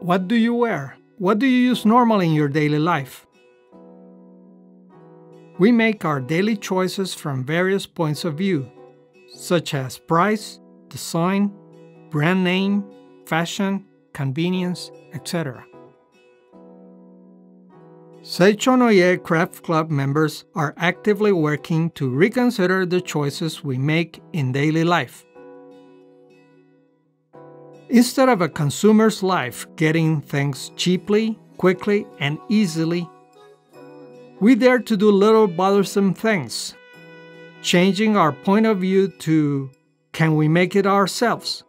What do you wear? What do you use normally in your daily life? We make our daily choices from various points of view, such as price, design, brand name, fashion, convenience, etc. Seicho-No-Ie Craft Club members are actively working to reconsider the choices we make in daily life. Instead of a consumer's life getting things cheaply, quickly, and easily, we dare to do little bothersome things, changing our point of view to, can we make it ourselves?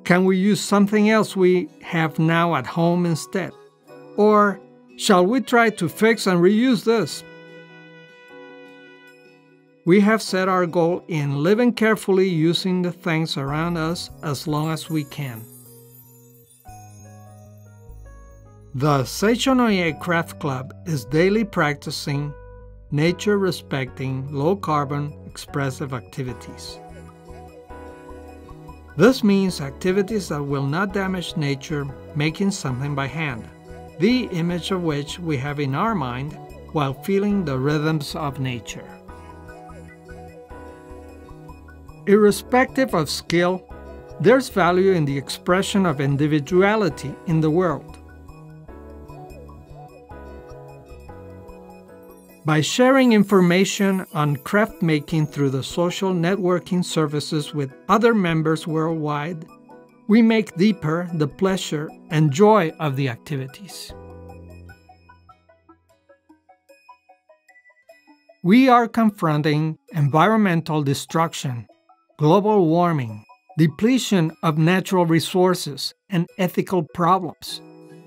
Can we use something else we have now at home instead? Or, shall we try to fix and reuse this? We have set our goal in living carefully using the things around us as long as we can. The Seicho-No-Ie Craft Club is daily practicing nature-respecting, low-carbon, expressive activities. This means activities that will not damage nature, making something by hand, the image of which we have in our mind while feeling the rhythms of nature. Irrespective of skill, there's value in the expression of individuality in the world. By sharing information on craft making through the social networking services with other members worldwide, we make deeper the pleasure and joy of the activities. We are confronting environmental destruction, global warming, depletion of natural resources, and ethical problems.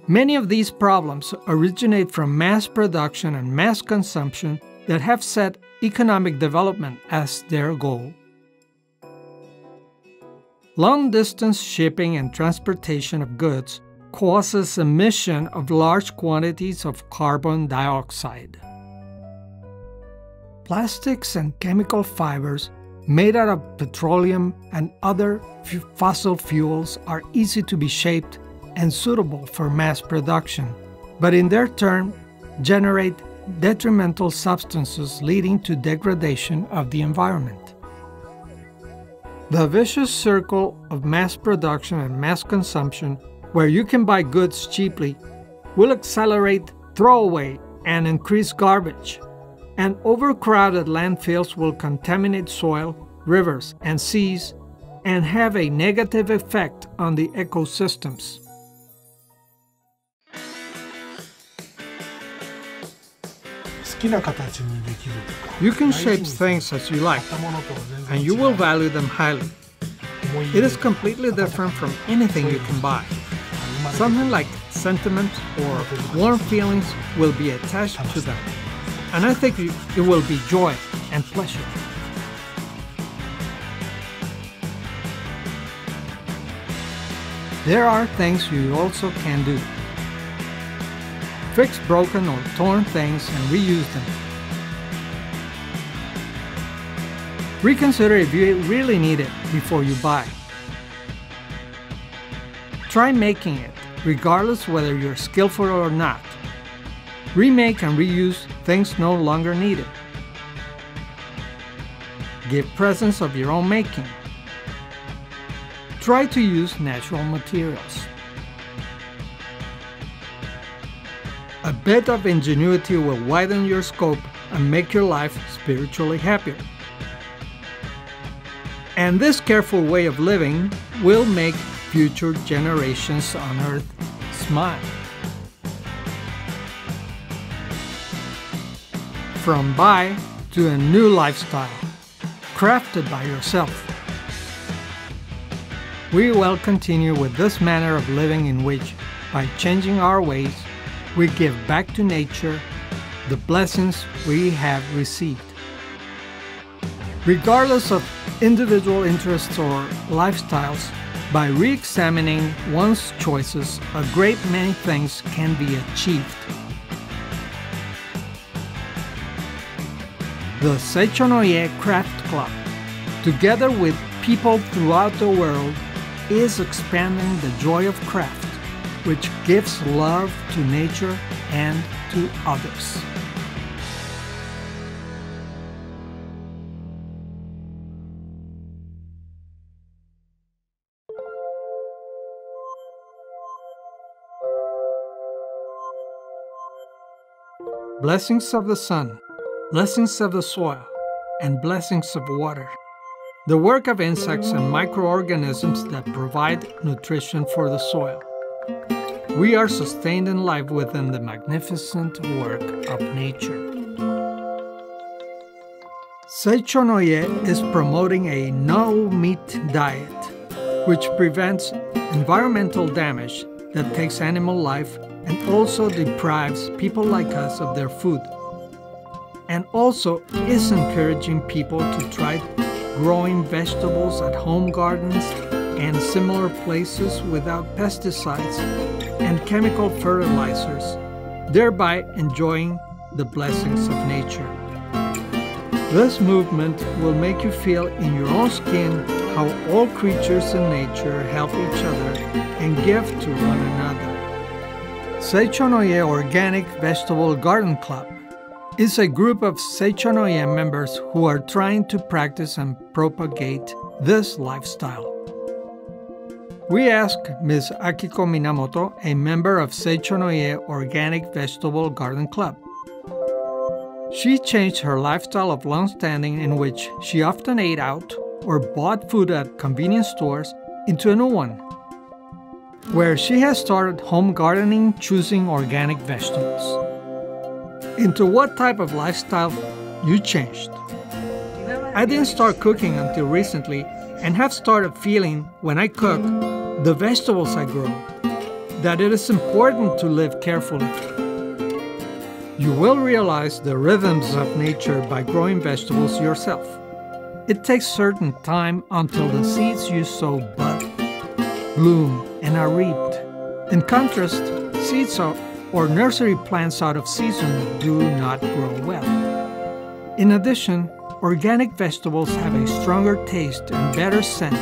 Many of these problems originate from mass production and mass consumption that have set economic development as their goal. Long-distance shipping and transportation of goods causes emission of large quantities of carbon dioxide. Plastics and chemical fibers made out of petroleum and other fossil fuels are easy to be shaped and suitable for mass production, but in their turn generate detrimental substances leading to degradation of the environment. The vicious circle of mass production and mass consumption, where you can buy goods cheaply, will accelerate throwaway and increase garbage, and overcrowded landfills will contaminate soil, rivers, and seas, and have a negative effect on the ecosystems. You can shape things as you like, and you will value them highly. It is completely different from anything you can buy. Something like sentiment or warm feelings will be attached to them, and I think it will be joy and pleasure. There are things you also can do. Fix broken or torn things and reuse them. Reconsider if you really need it before you buy. Try making it, regardless whether you're skillful or not. Remake and reuse things no longer needed. Give presents of your own making. Try to use natural materials. A bit of ingenuity will widen your scope and make your life spiritually happier. And this careful way of living will make future generations on Earth smile. From buy to a new lifestyle, crafted by yourself. We will continue with this manner of living in which, by changing our ways, we give back to nature the blessings we have received. Regardless of individual interests or lifestyles, by re-examining one's choices, a great many things can be achieved. The Seicho-No-Ie Craft Club, together with people throughout the world, is expanding the joy of craft which gives love to nature and to others. Blessings of the sun, blessings of the soil, and blessings of water. The work of insects and microorganisms that provide nutrition for the soil. We are sustained in life within the magnificent work of nature. Seicho-No-Ie is promoting a no-meat diet, which prevents environmental damage that takes animal life and also deprives people like us of their food, and also is encouraging people to try growing vegetables at home gardens and similar places without pesticides and chemical fertilizers, thereby enjoying the blessings of nature. This movement will make you feel in your own skin how all creatures in nature help each other and give to one another. Seicho-No-Ie Organic Vegetable Garden Club is a group of Seicho-No-Ie members who are trying to practice and propagate this lifestyle. We asked Ms. Akiko Minamoto, a member of Seicho-No-Ie Organic Vegetable Garden Club. She changed her lifestyle of long-standing, in which she often ate out or bought food at convenience stores, into a new one, where she has started home gardening, choosing organic vegetables. Into what type of lifestyle you changed? I didn't start cooking until recently and have started feeling, when I cook, the vegetables I grow, that it is important to live carefully. You will realize the rhythms of nature by growing vegetables yourself. It takes certain time until the seeds you sow bud, bloom, and are reaped. In contrast, seeds or nursery plants out of season do not grow well. In addition, organic vegetables have a stronger taste and better scent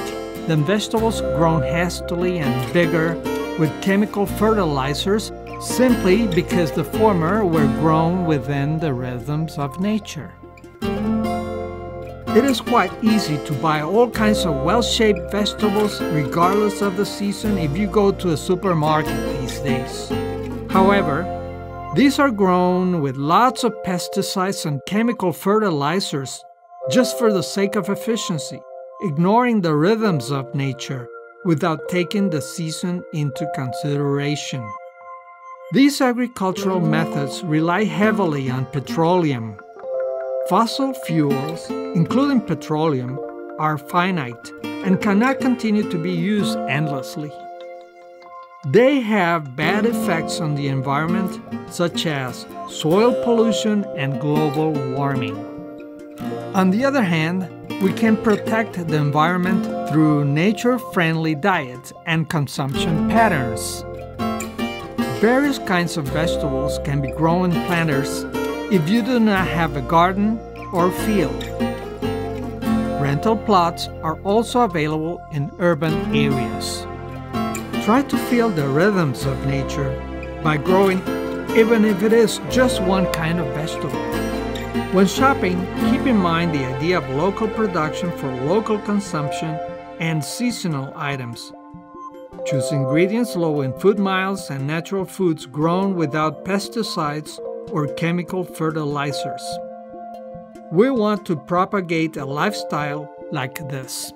than vegetables grown hastily and bigger with chemical fertilizers, simply because the former were grown within the rhythms of nature. It is quite easy to buy all kinds of well-shaped vegetables regardless of the season if you go to a supermarket these days. However, these are grown with lots of pesticides and chemical fertilizers just for the sake of efficiency, ignoring the rhythms of nature without taking the season into consideration. These agricultural methods rely heavily on petroleum. Fossil fuels, including petroleum, are finite and cannot continue to be used endlessly. They have bad effects on the environment, such as soil pollution and global warming. On the other hand, we can protect the environment through nature-friendly diets and consumption patterns. Various kinds of vegetables can be grown in planters if you do not have a garden or field. Rental plots are also available in urban areas. Try to feel the rhythms of nature by growing, even if it is just one kind of vegetable. When shopping, keep in mind the idea of local production for local consumption and seasonal items. Choose ingredients low in food miles and natural foods grown without pesticides or chemical fertilizers. We want to propagate a lifestyle like this.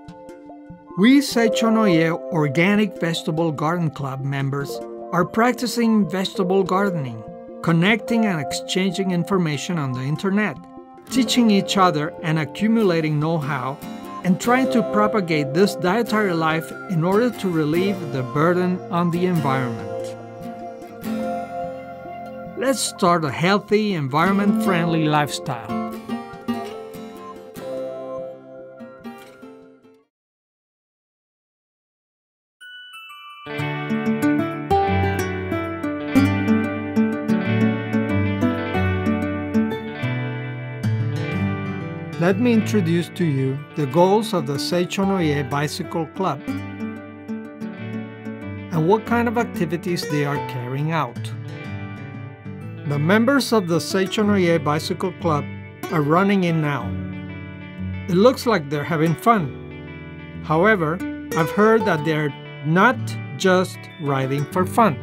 We Seicho-No-Ie Organic Vegetable Garden Club members are practicing vegetable gardening, connecting and exchanging information on the internet, teaching each other and accumulating know-how, and trying to propagate this dietary life in order to relieve the burden on the environment. Let's start a healthy, environment-friendly lifestyle. Let me introduce to you the goals of the Seicho-No-Ie Bicycle Club. and what kind of activities they are carrying out. The members of the Seicho-No-Ie Bicycle Club are running in now. It looks like they're having fun. However, I've heard that they're not just riding for fun.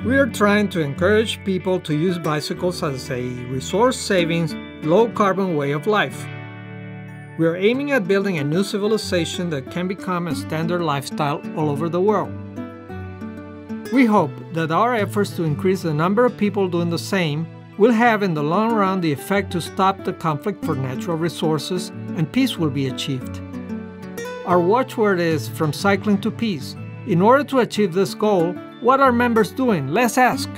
We are trying to encourage people to use bicycles as a resource-saving, low-carbon way of life. We are aiming at building a new civilization that can become a standard lifestyle all over the world. We hope that our efforts to increase the number of people doing the same will have in the long run the effect to stop the conflict for natural resources, and peace will be achieved. Our watchword is "From cycling to peace." In order to achieve this goal, what are members doing? Let's ask.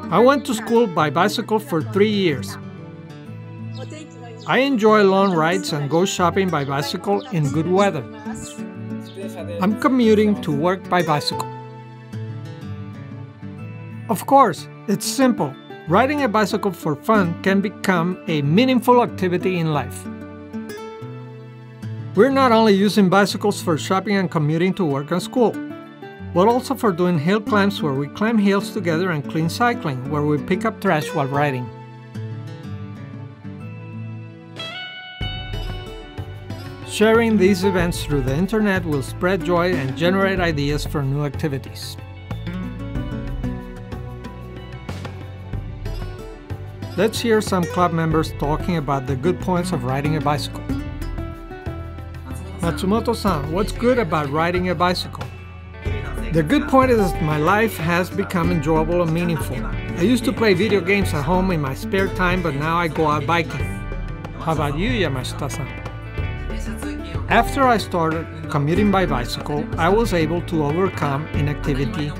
I went to school by bicycle for 3 years. I enjoy long rides and go shopping by bicycle in good weather. I'm commuting to work by bicycle. Of course, it's simple. Riding a bicycle for fun can become a meaningful activity in life. We're not only using bicycles for shopping and commuting to work and school, but also for doing hill climbs where we climb hills together and clean cycling where we pick up trash while riding. Sharing these events through the internet will spread joy and generate ideas for new activities. Let's hear some club members talking about the good points of riding a bicycle. Matsumoto-san, what's good about riding a bicycle? The good point is that my life has become enjoyable and meaningful. I used to play video games at home in my spare time, but now I go out biking. How about you, Yamashita-san? After I started commuting by bicycle, I was able to overcome inactivity.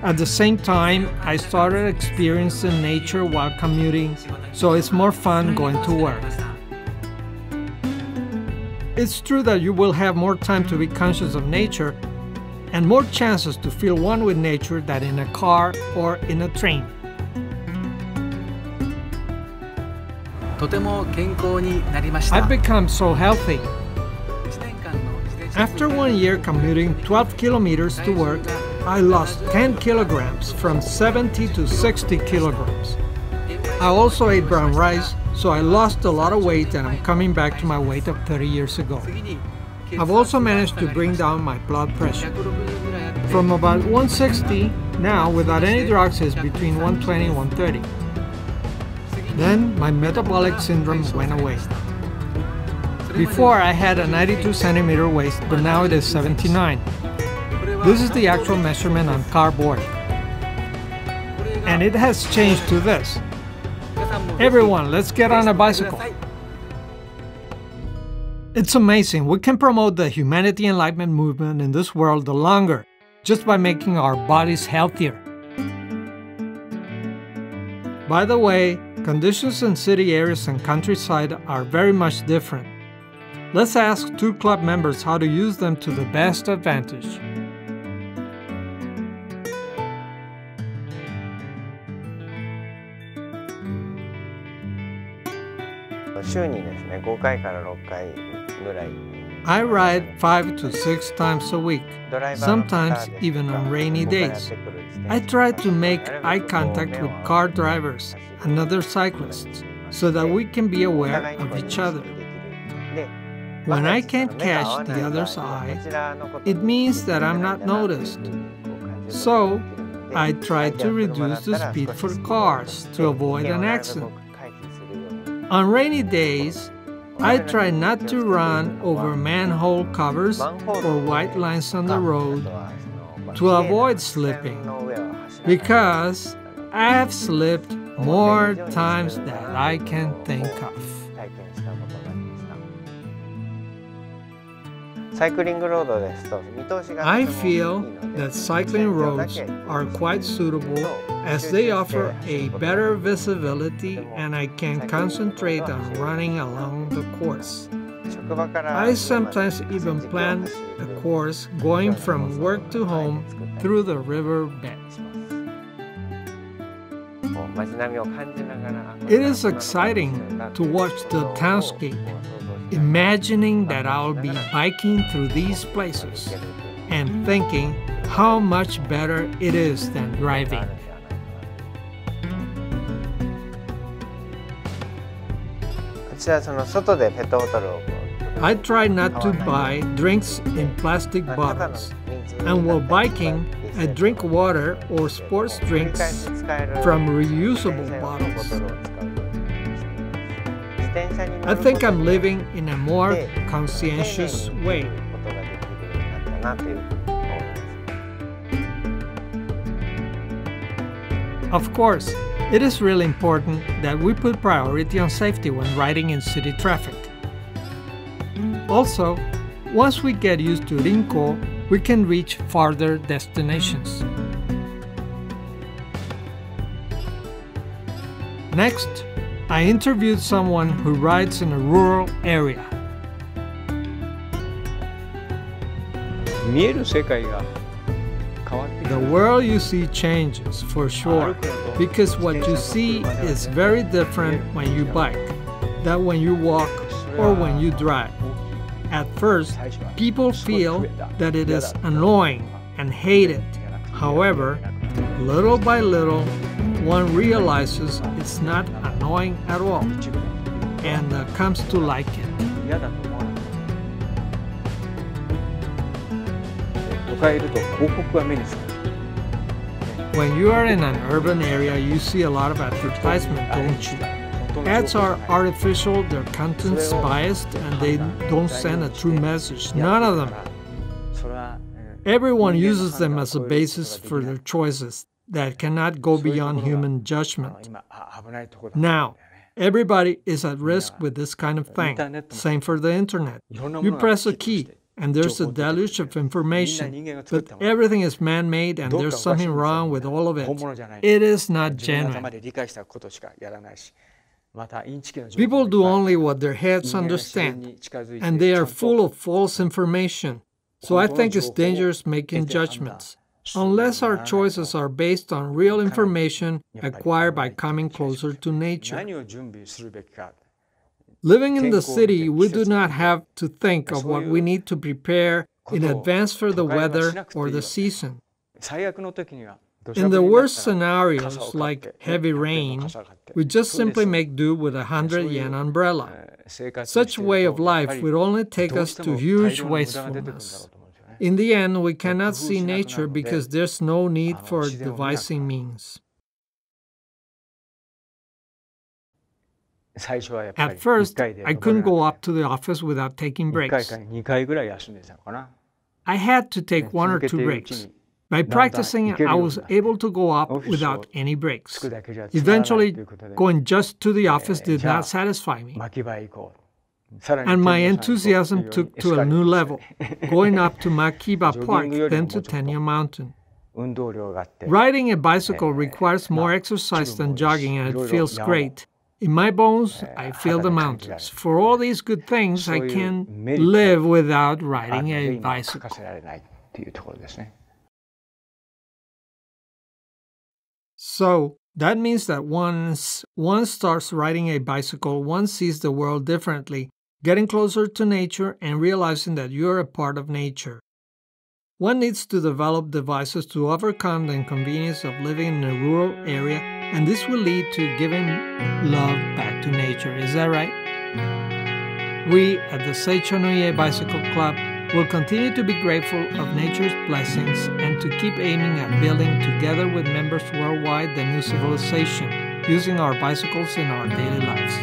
At the same time, I started experiencing nature while commuting, so it's more fun going to work. It's true that you will have more time to be conscious of nature and more chances to feel one with nature than in a car or in a train. I've become so healthy. After 1 year commuting 12 kilometers to work, I lost 10 kilograms from 70 to 60 kilograms. I also ate brown rice, so I lost a lot of weight and I'm coming back to my weight of 30 years ago. I've also managed to bring down my blood pressure. From about 160, now without any drugs is between 120 and 130. Then my metabolic syndrome went away. Before I had a 92 centimeter waist, but now it is 79. This is the actual measurement on cardboard. And it has changed to this. Everyone, let's get on a bicycle. It's amazing. We can promote the humanity enlightenment movement in this world the longer, just by making our bodies healthier. By the way, conditions in city areas and countryside are very much different. Let's ask 2 club members how to use them to the best advantage. I ride 5 to 6 times a week, sometimes even on rainy days. I try to make eye contact with car drivers and other cyclists so that we can be aware of each other. When I can't catch the other's eye, it means that I'm not noticed. So, I try to reduce the speed for cars to avoid an accident. On rainy days, I try not to run over manhole covers or white lines on the road to avoid slipping, because I have slipped more times than I can think of. I feel that cycling roads are quite suitable as they offer a better visibility and I can concentrate on running along the course. I sometimes even plan a course going from work to home through the river bed. It is exciting to watch the townscape. imagining that I'll be biking through these places and thinking how much better it is than driving. I try not to buy drinks in plastic bottles, and while biking, I drink water or sports drinks from reusable bottles. I think I'm living in a more conscientious way. Of course, it is really important that we put priority on safety when riding in city traffic. Also, once we get used to Rinko, we can reach farther destinations. Next, I interviewed someone who rides in a rural area. The world you see changes, for sure, because what you see is very different when you bike than when you walk or when you drive. At first, people feel that it is annoying and hate it. However, little by little, one realizes it's not annoying at all and comes to like it. When you are in an urban area, you see a lot of advertisement, don't you? Ads are artificial, their content's biased, and they don't send a true message. None of them. Everyone uses them as a basis for their choices that cannot go beyond human judgment. Now, everybody is at risk with this kind of thing. Same for the internet. You press a key, and there's a deluge of information, but everything is man-made and there's something wrong with all of it. It is not genuine. People do only what their heads understand, and they are full of false information. So I think it's dangerous making judgments, unless our choices are based on real information acquired by coming closer to nature. Living in the city, we do not have to think of what we need to prepare in advance for the weather or the season. In the worst scenarios, like heavy rain, we just simply make do with a 100 yen umbrella. Such a way of life would only take us to huge wastefulness. In the end, we cannot see nature because there's no need for devising means. At first, I couldn't go up to the office without taking breaks. I had to take 1 or 2 breaks. By practicing, I was able to go up without any breaks. Eventually, going just to the office did not satisfy me. And my enthusiasm took to a new level, going up to Makiba Park, then to Tenyo Mountain. Riding a bicycle requires more exercise than jogging, and it feels great. In my bones, I feel the mountains. For all these good things, I can live without riding a bicycle. So, that means that once one starts riding a bicycle, one sees the world differently, getting closer to nature and realizing that you're a part of nature. One needs to develop devices to overcome the inconvenience of living in a rural area, and this will lead to giving love back to nature. Is that right? We at the Seicho-No-Ie Bicycle Club will continue to be grateful of nature's blessings and to keep aiming at building, together with members worldwide, the new civilization, using our bicycles in our daily lives.